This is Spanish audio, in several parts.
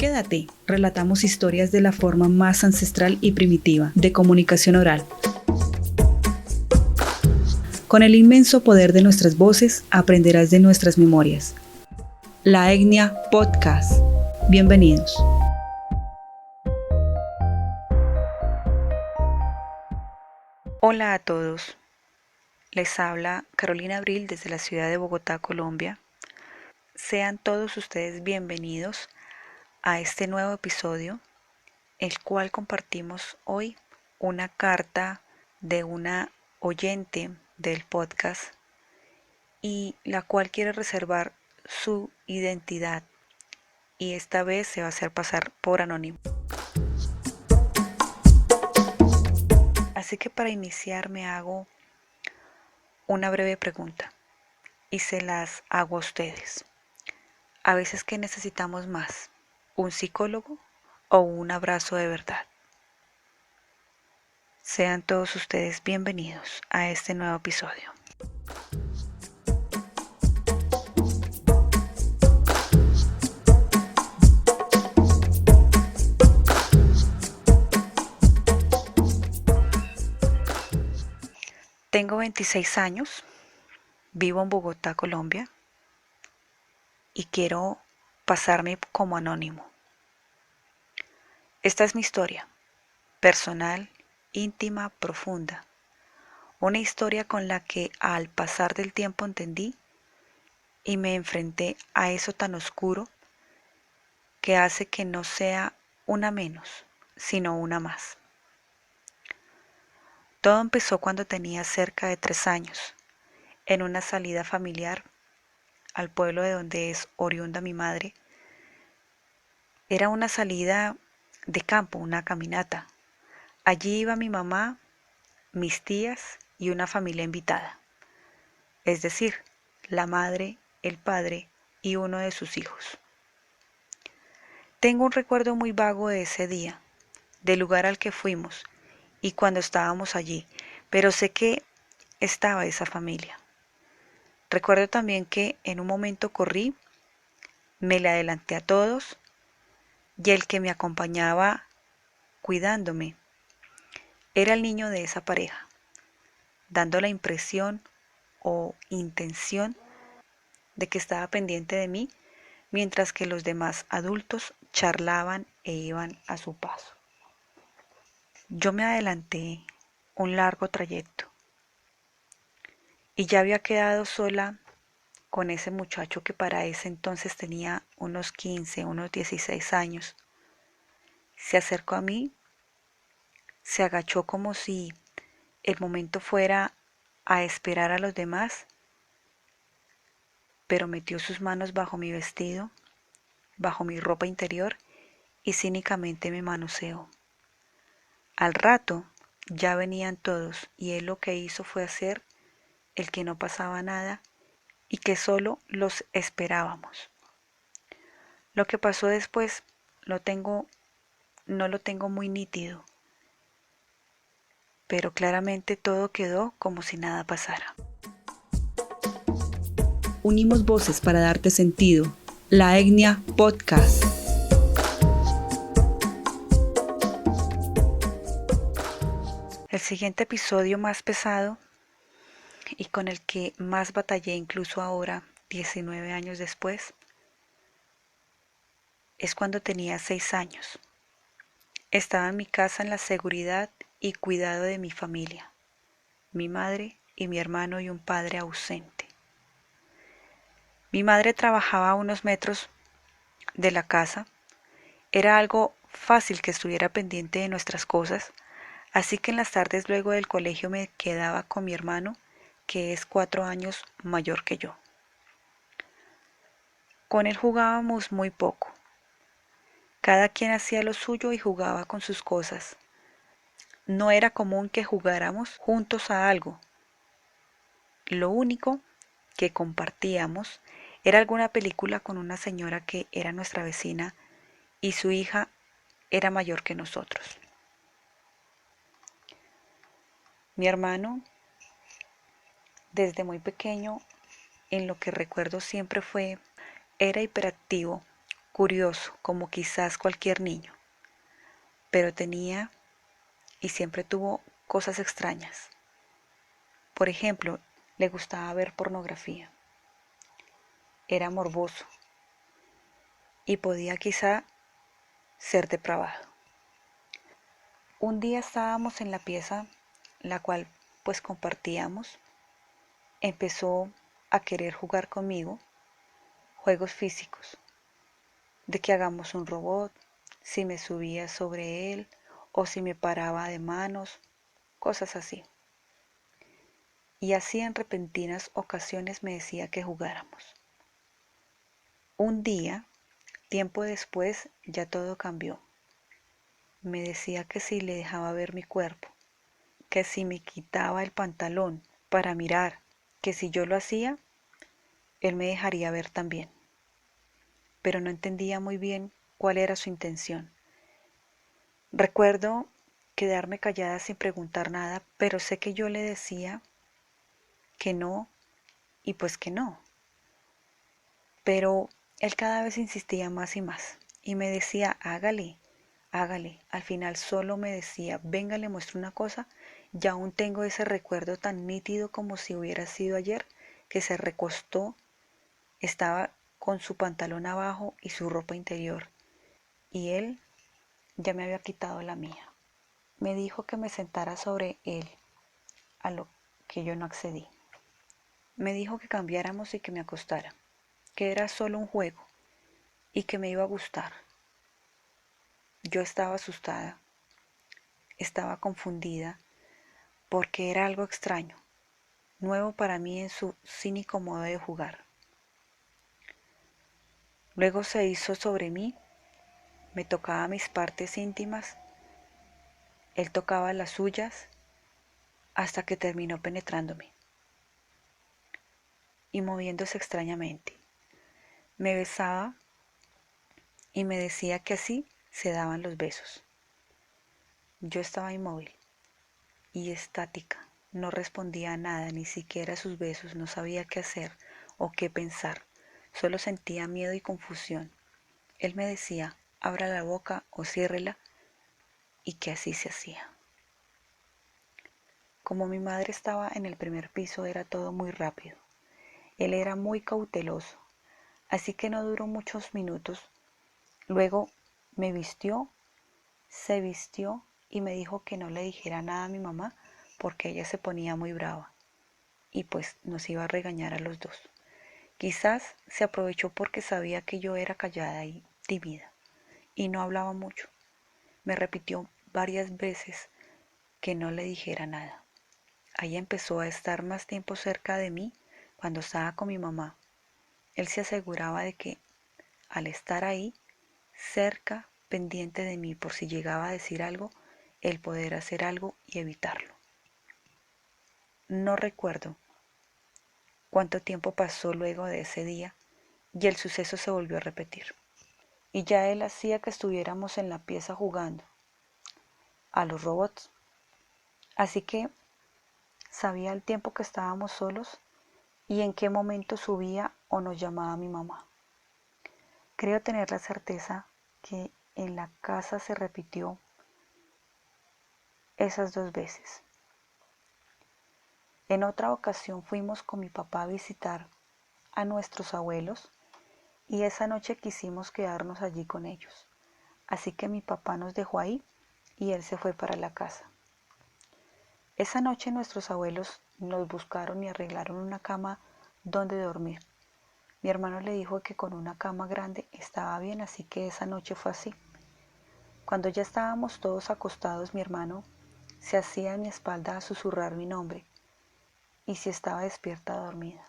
Quédate, relatamos historias de la forma más ancestral y primitiva de comunicación oral. Con el inmenso poder de nuestras voces, aprenderás de nuestras memorias. La Etnia Podcast. Bienvenidos. Hola a todos. Les habla Carolina Abril desde la ciudad de Bogotá, Colombia. Sean todos ustedes bienvenidos a este nuevo episodio, el cual compartimos hoy una carta de una oyente del podcast y la cual quiere reservar su identidad y esta vez se va a hacer pasar por anónimo. Así que para iniciar me hago una breve pregunta y se las hago a ustedes. A veces, ¿qué necesitamos más? ¿Un psicólogo o un abrazo de verdad? Sean todos ustedes bienvenidos a este nuevo episodio. Tengo 26 años, vivo en Bogotá, Colombia, y quiero pasarme como anónimo. Esta es mi historia, personal, íntima, profunda. Una historia con la que al pasar del tiempo entendí y me enfrenté a eso tan oscuro que hace que no sea una menos, sino una más. Todo empezó cuando tenía cerca de 3 años, en una salida familiar al pueblo de donde es oriunda mi madre. Era una salida de campo, una caminata. Allí iba mi mamá, mis tías y una familia invitada, es decir, la madre, el padre y uno de sus hijos. Tengo un recuerdo muy vago de ese día, del lugar al que fuimos y cuando estábamos allí, pero sé que estaba esa familia. Recuerdo también que en un momento corrí, me le adelanté a todos y el que me acompañaba cuidándome era el niño de esa pareja, dando la impresión o intención de que estaba pendiente de mí, mientras que los demás adultos charlaban e iban a su paso. Yo me adelanté un largo trayecto y ya había quedado sola con ese muchacho que para ese entonces tenía unos 15, unos 16 años. Se acercó a mí, se agachó como si el momento fuera a esperar a los demás, pero metió sus manos bajo mi vestido, bajo mi ropa interior y cínicamente me manoseó. Al rato ya venían todos y él lo que hizo fue hacer el que no pasaba nada y que solo los esperábamos. Lo que pasó después no lo tengo muy nítido, pero claramente todo quedó como si nada pasara. Unimos voces para darte sentido. La Etnia Podcast. El siguiente episodio más pesado y con el que más batallé incluso ahora, 19 años después, es cuando tenía 6 años. Estaba en mi casa en la seguridad y cuidado de mi familia, mi madre y mi hermano y un padre ausente. Mi madre trabajaba a unos metros de la casa. Era algo fácil que estuviera pendiente de nuestras cosas, así que en las tardes luego del colegio me quedaba con mi hermano, que es 4 años mayor que yo. Con él jugábamos muy poco. Cada quien hacía lo suyo y jugaba con sus cosas. No era común que jugáramos juntos a algo. Lo único que compartíamos era alguna película con una señora que era nuestra vecina y su hija era mayor que nosotros. Mi hermano, desde muy pequeño, en lo que recuerdo siempre era hiperactivo, curioso, como quizás cualquier niño, pero tenía y siempre tuvo cosas extrañas. Por ejemplo, le gustaba ver pornografía. Era morboso y podía quizá ser depravado. Un día estábamos en la pieza, la cual pues compartíamos. Empezó a querer jugar conmigo juegos físicos, de que hagamos un robot, si me subía sobre él o si me paraba de manos, cosas así. Y así en repentinas ocasiones me decía que jugáramos. Un día, tiempo después, ya todo cambió. Me decía que si le dejaba ver mi cuerpo, que si me quitaba el pantalón para mirar, que si yo lo hacía, él me dejaría ver también. Pero no entendía muy bien cuál era su intención. Recuerdo quedarme callada sin preguntar nada, pero sé que yo le decía que no y pues que no. Pero él cada vez insistía más y más y me decía, hágale, hágale. Al final solo me decía, venga, le muestro una cosa. Y aún tengo ese recuerdo tan nítido como si hubiera sido ayer, que se recostó, estaba con su pantalón abajo y su ropa interior, y él ya me había quitado la mía. Me dijo que me sentara sobre él, a lo que yo no accedí. Me dijo que cambiáramos y que me acostara, que era solo un juego y que me iba a gustar. Yo estaba asustada, estaba confundida, porque era algo extraño, nuevo para mí en su cínico modo de jugar. Luego se hizo sobre mí, me tocaba mis partes íntimas, él tocaba las suyas, hasta que terminó penetrándome y moviéndose extrañamente. Me besaba y me decía que así se daban los besos. Yo estaba inmóvil y estática, no respondía a nada, ni siquiera a sus besos, no sabía qué hacer o qué pensar, solo sentía miedo y confusión. Él me decía, abra la boca o ciérrela, y que así se hacía. Como mi madre estaba en el primer piso, era todo muy rápido. Él era muy cauteloso, así que no duró muchos minutos. Luego me vistió, se vistió y me dijo que no le dijera nada a mi mamá porque ella se ponía muy brava y pues nos iba a regañar a los dos. Quizás se aprovechó porque sabía que yo era callada y tímida y no hablaba mucho. Me repitió varias veces que no le dijera nada. Ahí empezó a estar más tiempo cerca de mí cuando estaba con mi mamá. Él se aseguraba de que al estar ahí, cerca, pendiente de mí por si llegaba a decir algo, el poder hacer algo y evitarlo. No recuerdo cuánto tiempo pasó luego de ese día y el suceso se volvió a repetir. Y ya él hacía que estuviéramos en la pieza jugando a los robots. Así que sabía el tiempo que estábamos solos y en qué momento subía o nos llamaba mi mamá. Creo tener la certeza que en la casa se repitió esas dos veces. En otra ocasión fuimos con mi papá a visitar a nuestros abuelos y esa noche quisimos quedarnos allí con ellos. Así que mi papá nos dejó ahí y él se fue para la casa. Esa noche nuestros abuelos nos buscaron y arreglaron una cama donde dormir. Mi hermano le dijo que con una cama grande estaba bien, así que esa noche fue así. Cuando ya estábamos todos acostados, mi hermano se hacía en mi espalda a susurrar mi nombre y si estaba despierta o dormida.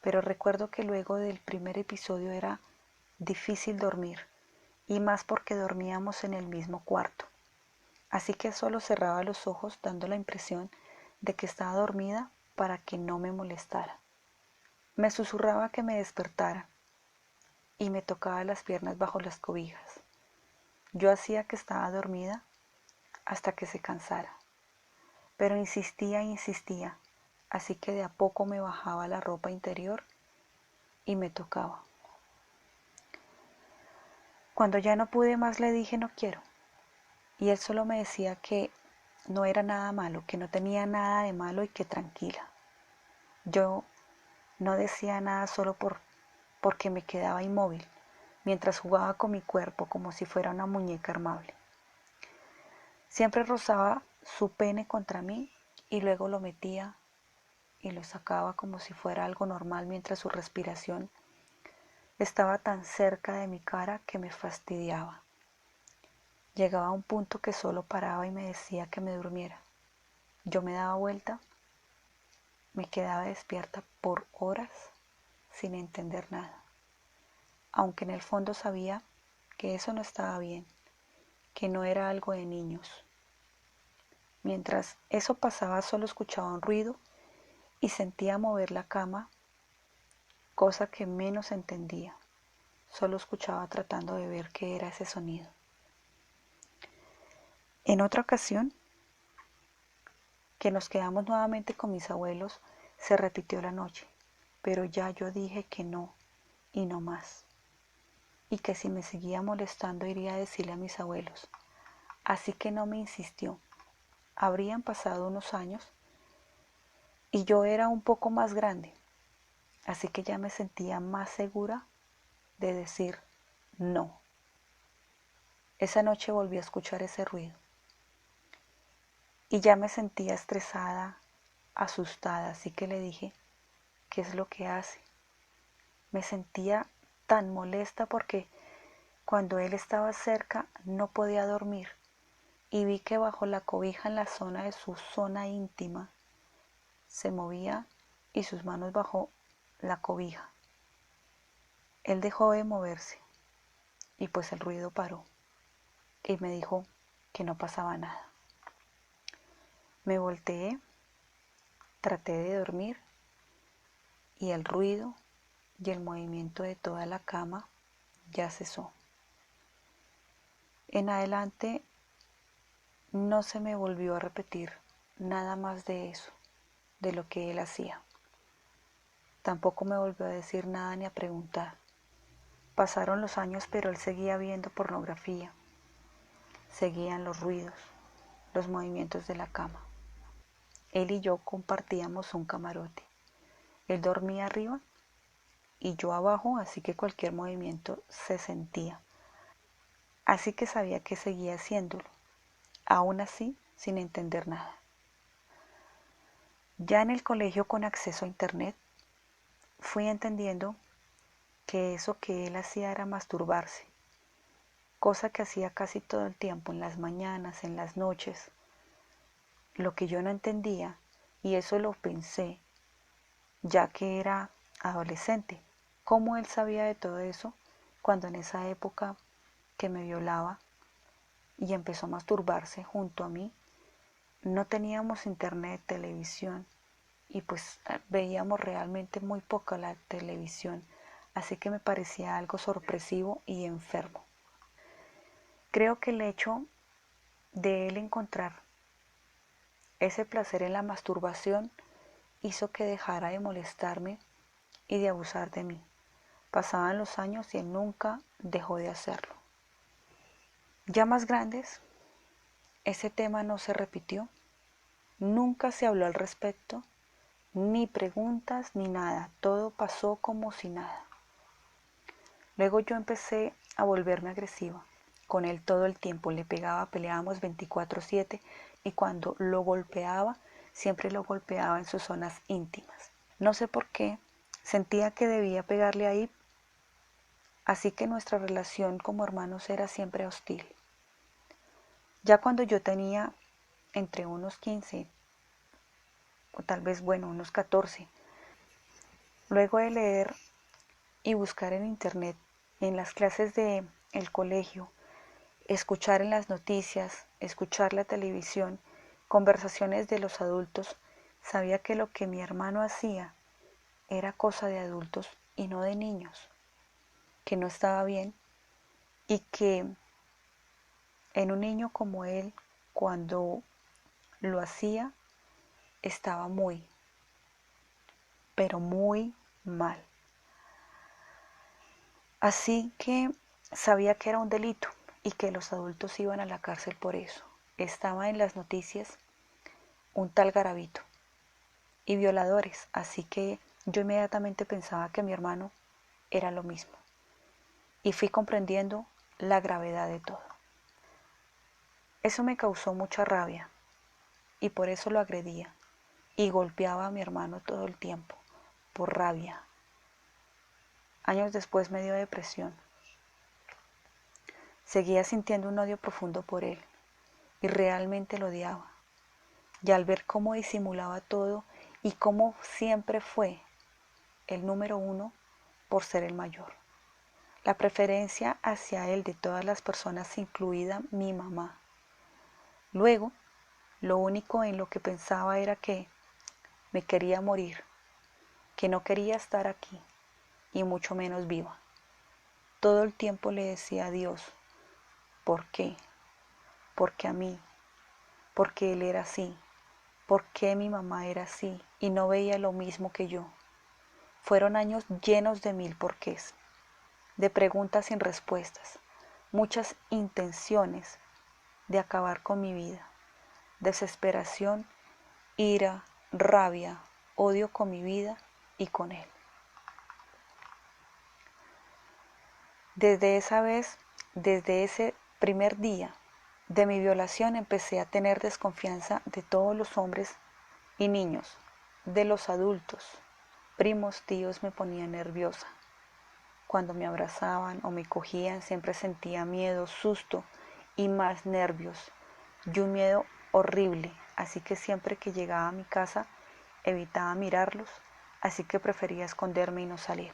Pero recuerdo que luego del primer episodio era difícil dormir, y más porque dormíamos en el mismo cuarto. Así que solo cerraba los ojos dando la impresión de que estaba dormida para que no me molestara. Me susurraba que me despertara y me tocaba las piernas bajo las cobijas. Yo hacía que estaba dormida hasta que se cansara, pero insistía e insistía, así que de a poco me bajaba la ropa interior y me tocaba. Cuando ya no pude más le dije no quiero. Y él solo me decía que no era nada malo, que no tenía nada de malo y que tranquila. Yo no decía nada solo porque me quedaba inmóvil, mientras jugaba con mi cuerpo como si fuera una muñeca armable. Siempre rozaba su pene contra mí y luego lo metía y lo sacaba como si fuera algo normal mientras su respiración estaba tan cerca de mi cara que me fastidiaba. Llegaba a un punto que solo paraba y me decía que me durmiera. Yo me daba vuelta, me quedaba despierta por horas sin entender nada, aunque en el fondo sabía que eso no estaba bien, que no era algo de niños. Mientras eso pasaba solo escuchaba un ruido y sentía mover la cama, cosa que menos entendía. Solo escuchaba tratando de ver qué era ese sonido. En otra ocasión, que nos quedamos nuevamente con mis abuelos, se repitió la noche, pero ya yo dije que no y no más, y que si me seguía molestando iría a decirle a mis abuelos. Así que no me insistió. Habrían pasado unos años y yo era un poco más grande, así que ya me sentía más segura de decir no. Esa noche volví a escuchar ese ruido y ya me sentía estresada, asustada, así que le dije, ¿qué es lo que hace? Me sentía tan molesta porque cuando él estaba cerca no podía dormir y vi que bajo la cobija en la zona de su zona íntima se movía y sus manos bajo la cobija. Él dejó de moverse y pues el ruido paró y me dijo que no pasaba nada. Me volteé, traté de dormir y el ruido y el movimiento de toda la cama ya cesó. En adelante no se me volvió a repetir nada más de eso, de lo que él hacía. Tampoco me volvió a decir nada ni a preguntar. Pasaron los años, pero él seguía viendo pornografía. Seguían los ruidos, los movimientos de la cama. Él y yo compartíamos un camarote. Él dormía arriba y yo abajo, así que cualquier movimiento se sentía. Así que sabía que seguía haciéndolo, aún así sin entender nada. Ya en el colegio con acceso a internet, fui entendiendo que eso que él hacía era masturbarse, cosa que hacía casi todo el tiempo, en las mañanas, en las noches. Lo que yo no entendía, y eso lo pensé, ya que era adolescente, cómo él sabía de todo eso cuando en esa época que me violaba y empezó a masturbarse junto a mí, no teníamos internet, televisión, y pues veíamos realmente muy poco la televisión, así que me parecía algo sorpresivo y enfermo. Creo que el hecho de él encontrar ese placer en la masturbación hizo que dejara de molestarme y de abusar de mí. Pasaban los años y él nunca dejó de hacerlo. Ya más grandes, ese tema no se repitió, nunca se habló al respecto, ni preguntas ni nada, todo pasó como si nada. Luego yo empecé a volverme agresiva, con él todo el tiempo, le pegaba, peleábamos 24/7 y cuando lo golpeaba, siempre lo golpeaba en sus zonas íntimas. No sé por qué, sentía que debía pegarle ahí, así que nuestra relación como hermanos era siempre hostil. Ya cuando yo tenía entre unos 15 o tal vez, bueno, unos 14, luego de leer y buscar en internet, en las clases de el colegio, escuchar en las noticias, escuchar la televisión, conversaciones de los adultos, sabía que lo que mi hermano hacía era cosa de adultos y no de niños, que no estaba bien y que en un niño como él, cuando lo hacía, estaba muy, pero muy mal. Así que Sabía que era un delito y que los adultos iban a la cárcel por eso. Estaba en las noticias un tal Garavito y violadores, así que yo inmediatamente pensaba que mi hermano era lo mismo. Y fui comprendiendo la gravedad de todo. Eso me causó mucha rabia y por eso lo agredía y golpeaba a mi hermano todo el tiempo, por rabia. Años después me dio depresión. Seguía sintiendo un odio profundo por él y realmente lo odiaba. Y al ver cómo disimulaba todo y cómo siempre fue el número uno por ser el mayor. La preferencia hacia él de todas las personas, incluida mi mamá. Luego, lo único en lo que pensaba era que me quería morir, que no quería estar aquí y mucho menos viva. Todo el tiempo le decía a Dios, ¿por qué? ¿Por qué a mí? ¿Por qué él era así? ¿Por qué mi mamá era así y no veía lo mismo que yo? Fueron años llenos de mil porqués, de preguntas sin respuestas, muchas intenciones de acabar con mi vida, desesperación, ira, rabia, odio con mi vida y con él. Desde esa vez, desde ese primer día de mi violación, empecé a tener desconfianza de todos los hombres y niños, de los adultos. Primos, tíos me ponían nerviosa. Cuando me abrazaban o me cogían siempre sentía miedo, susto y más nervios. Y un miedo horrible, así que siempre que llegaba a mi casa evitaba mirarlos, así que prefería esconderme y no salir.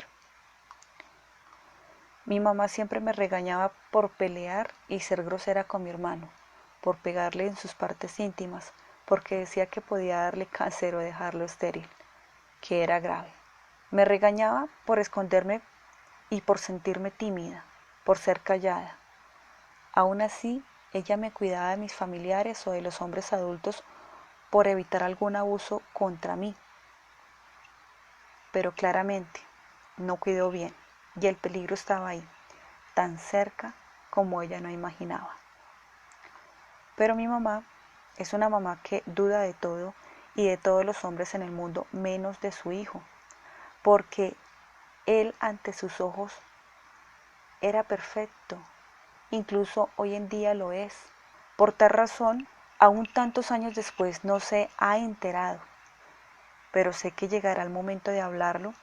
Mi mamá siempre me regañaba por pelear y ser grosera con mi hermano, por pegarle en sus partes íntimas, porque decía que podía darle cáncer o dejarlo estéril, que era grave. Me regañaba por esconderme y por sentirme tímida, por ser callada. Aún así, ella me cuidaba de mis familiares o de los hombres adultos por evitar algún abuso contra mí. Pero claramente no cuidó bien y el peligro estaba ahí, tan cerca como ella no imaginaba. Pero mi mamá es una mamá que duda de todo y de todos los hombres en el mundo menos de su hijo, porque él ante sus ojos era perfecto, incluso hoy en día lo es. Por tal razón, aún tantos años después no se ha enterado, pero sé que llegará el momento de hablarlo,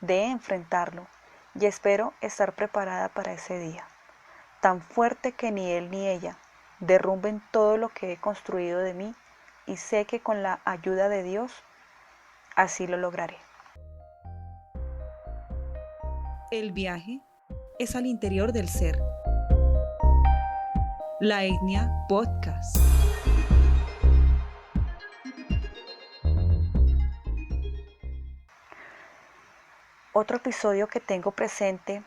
de enfrentarlo, y espero estar preparada para ese día, tan fuerte que ni él ni ella derrumben todo lo que he construido de mí, y sé que con la ayuda de Dios así lo lograré. El viaje es al interior del ser. La Etnia Podcast. Otro episodio que tengo presente,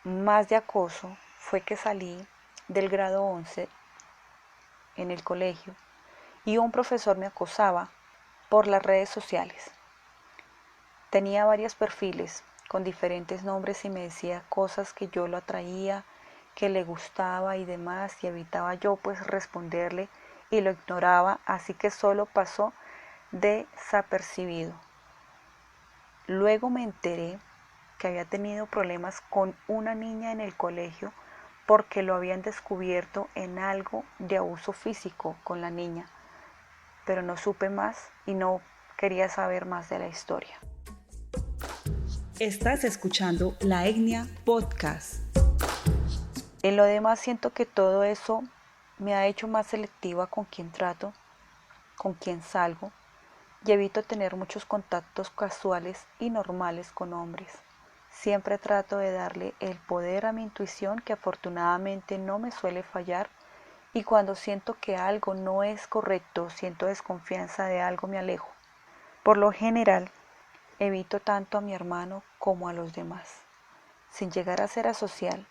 más de acoso, fue que salí del grado 11 en el colegio y un profesor me acosaba por las redes sociales. Tenía varios perfiles con diferentes nombres y me decía cosas que yo lo atraía, que le gustaba y demás, y evitaba yo pues responderle y lo ignoraba, así que solo pasó desapercibido. Luego me enteré que había tenido problemas con una niña en el colegio porque lo habían descubierto en algo de abuso físico con la niña, pero no supe más y no quería saber más de la historia. Estás escuchando La Etnia Podcast. En lo demás siento que todo eso me ha hecho más selectiva con quién trato, con quién salgo y evito tener muchos contactos casuales y normales con hombres. Siempre trato de darle el poder a mi intuición, que afortunadamente no me suele fallar, y cuando siento que algo no es correcto, siento desconfianza de algo, me alejo. Por lo general, evito tanto a mi hermano como a los demás, sin llegar a ser asocial,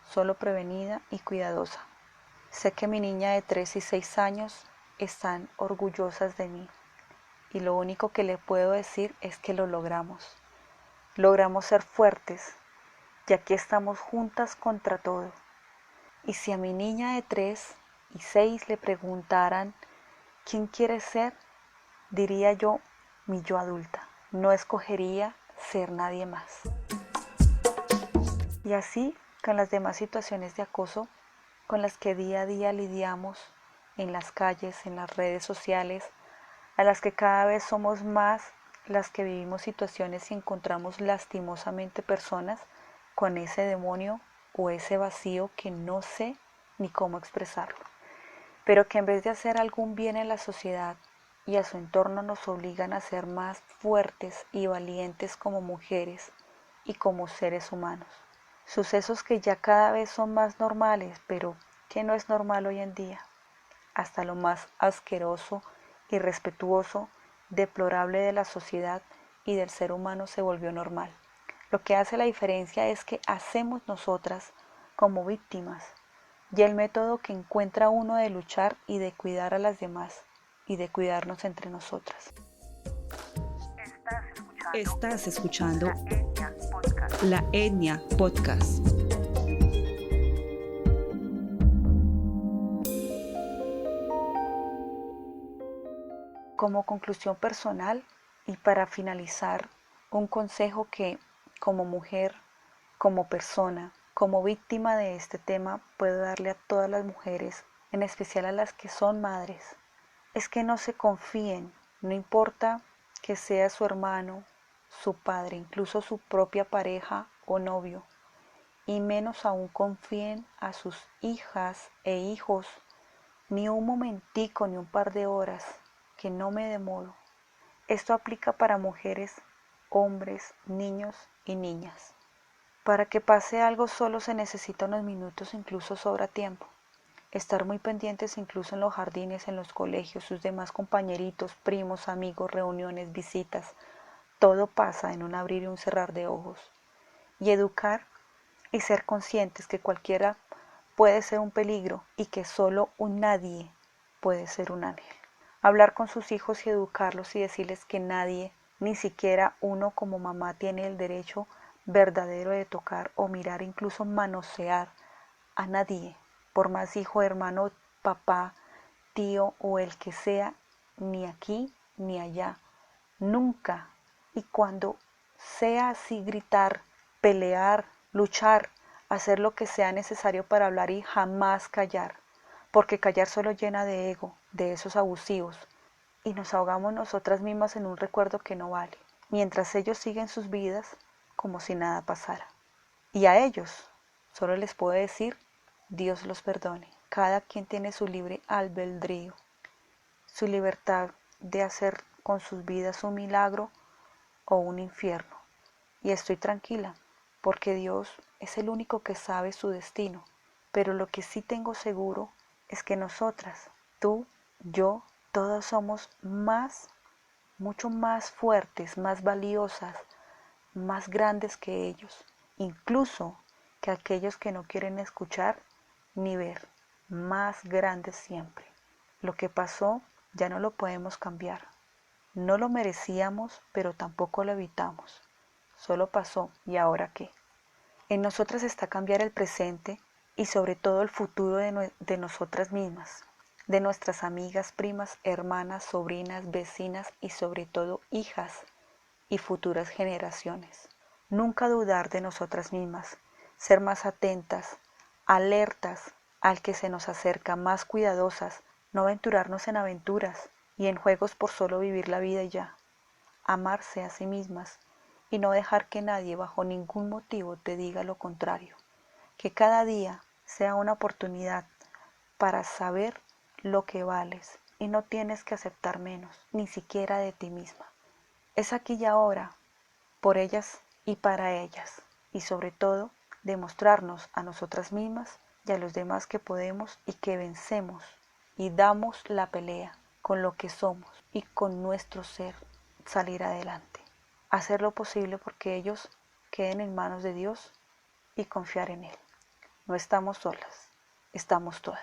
solo prevenida y cuidadosa. Sé que mi niña de 3 y 6 años están orgullosas de mí y lo único que le puedo decir es que lo logramos. Logramos ser fuertes y aquí estamos juntas contra todo. Y si a mi niña de 3 y 6 le preguntaran ¿quién quieres ser?, diría yo, mi yo adulta. No escogería ser nadie más. Y así con las demás situaciones de acoso con las que día a día lidiamos en las calles, en las redes sociales, a las que cada vez somos más las que vivimos situaciones y encontramos lastimosamente personas con ese demonio o ese vacío que no sé ni cómo expresarlo, pero que en vez de hacer algún bien en la sociedad y a su entorno nos obligan a ser más fuertes y valientes como mujeres y como seres humanos. Sucesos que ya cada vez son más normales, pero que no es normal hoy en día. Hasta lo más asqueroso, irrespetuoso, deplorable de la sociedad y del ser humano se volvió normal. Lo que hace la diferencia es que hacemos nosotras como víctimas y el método que encuentra uno de luchar y de cuidar a las demás y de cuidarnos entre nosotras. Estás escuchando La Etnia Podcast. Como conclusión personal y para finalizar, un consejo que como mujer, como persona, como víctima de este tema puedo darle a todas las mujeres, en especial a las que son madres, es que no se confíen, no importa que sea su hermano, su padre, incluso su propia pareja o novio, y menos aún confíen a sus hijas e hijos, ni un momentico ni un par de horas, que no me demoro. Esto aplica para mujeres, hombres, niños y niñas. Para que pase algo solo se necesita unos minutos, incluso sobra tiempo. Estar muy pendientes incluso en los jardines, en los colegios, sus demás compañeritos, primos, amigos, reuniones, visitas. Todo pasa en un abrir y un cerrar de ojos. Y educar y ser conscientes que cualquiera puede ser un peligro y que solo un nadie puede ser un ángel. Hablar con sus hijos y educarlos y decirles que nadie, ni siquiera uno como mamá, tiene el derecho verdadero de tocar o mirar, incluso manosear a nadie, por más hijo, hermano, papá, tío o el que sea, ni aquí ni allá, nunca. Y cuando sea así, gritar, pelear, luchar, hacer lo que sea necesario para hablar y jamás callar, porque callar solo llena de ego, de esos abusivos, y nos ahogamos nosotras mismas en un recuerdo que no vale, mientras ellos siguen sus vidas como si nada pasara. Y a ellos solo les puedo decir, Dios los perdone. Cada quien tiene su libre albedrío, su libertad de hacer con sus vidas un milagro o un infierno. Y estoy tranquila, porque Dios es el único que sabe su destino. Pero lo que sí tengo seguro es que nosotras, tú, yo, todas somos más, mucho más fuertes, más valiosas, más grandes que ellos, incluso que aquellos que no quieren escuchar ni ver, más grandes siempre. Lo que pasó ya no lo podemos cambiar. No lo merecíamos, pero tampoco lo evitamos. Solo pasó, ¿y ahora qué? En nosotras está cambiar el presente y sobre todo el futuro de nosotras mismas, de nuestras amigas, primas, hermanas, sobrinas, vecinas y sobre todo hijas y futuras generaciones. Nunca dudar de nosotras mismas, ser más atentas, alertas al que se nos acerca, más cuidadosas, no aventurarnos en aventuras y en juegos por solo vivir la vida y ya. Amarse a sí mismas y no dejar que nadie bajo ningún motivo te diga lo contrario. Que cada día sea una oportunidad para saber lo que vales y no tienes que aceptar menos, ni siquiera de ti misma. Es aquí y ahora, por ellas y para ellas, y sobre todo demostrarnos a nosotras mismas y a los demás que podemos y que vencemos y damos la pelea con lo que somos y con nuestro ser, salir adelante. Hacer lo posible porque ellos queden en manos de Dios y confiar en Él. No estamos solas, estamos todas.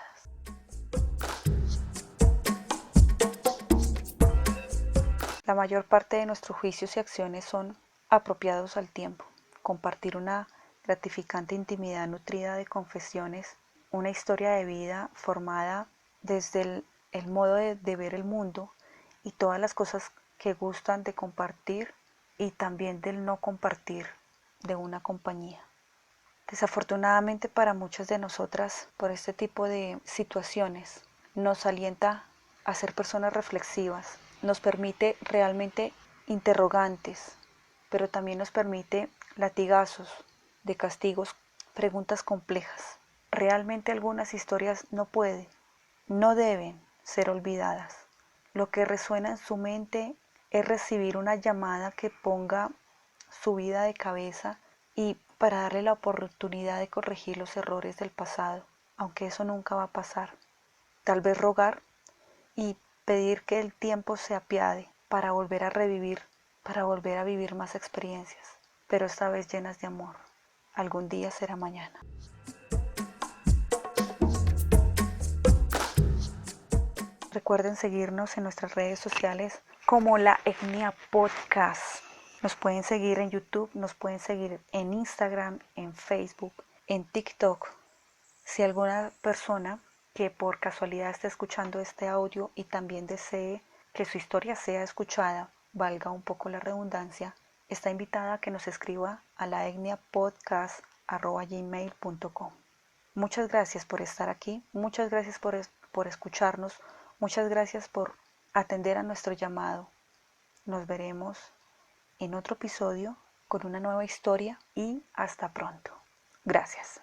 La mayor parte de nuestros juicios y acciones son apropiados al tiempo. Compartir una gratificante intimidad nutrida de confesiones, una historia de vida formada desde el modo de ver el mundo y todas las cosas que gustan de compartir y también del no compartir de una compañía. Desafortunadamente para muchas de nosotras, por este tipo de situaciones, nos alienta a ser personas reflexivas, nos permite realmente interrogantes, pero también nos permite latigazos de castigos, preguntas complejas. Realmente algunas historias no deben ser olvidadas. Lo que resuena en su mente es recibir una llamada que ponga su vida de cabeza y para darle la oportunidad de corregir los errores del pasado, aunque eso nunca va a pasar. Tal vez rogar y pedir que el tiempo se apiade para volver a revivir, para volver a vivir más experiencias, pero esta vez llenas de amor. Algún día será mañana. Recuerden seguirnos en nuestras redes sociales como La Etnia Podcast. Nos pueden seguir en YouTube, nos pueden seguir en Instagram, en Facebook, en TikTok. Si alguna persona que por casualidad esté escuchando este audio y también desee que su historia sea escuchada, valga un poco la redundancia, está invitada a que nos escriba a laetniapodcast@gmail.com. Muchas gracias por estar aquí, muchas gracias por escucharnos, muchas gracias por atender a nuestro llamado. Nos veremos en otro episodio con una nueva historia y hasta pronto. Gracias.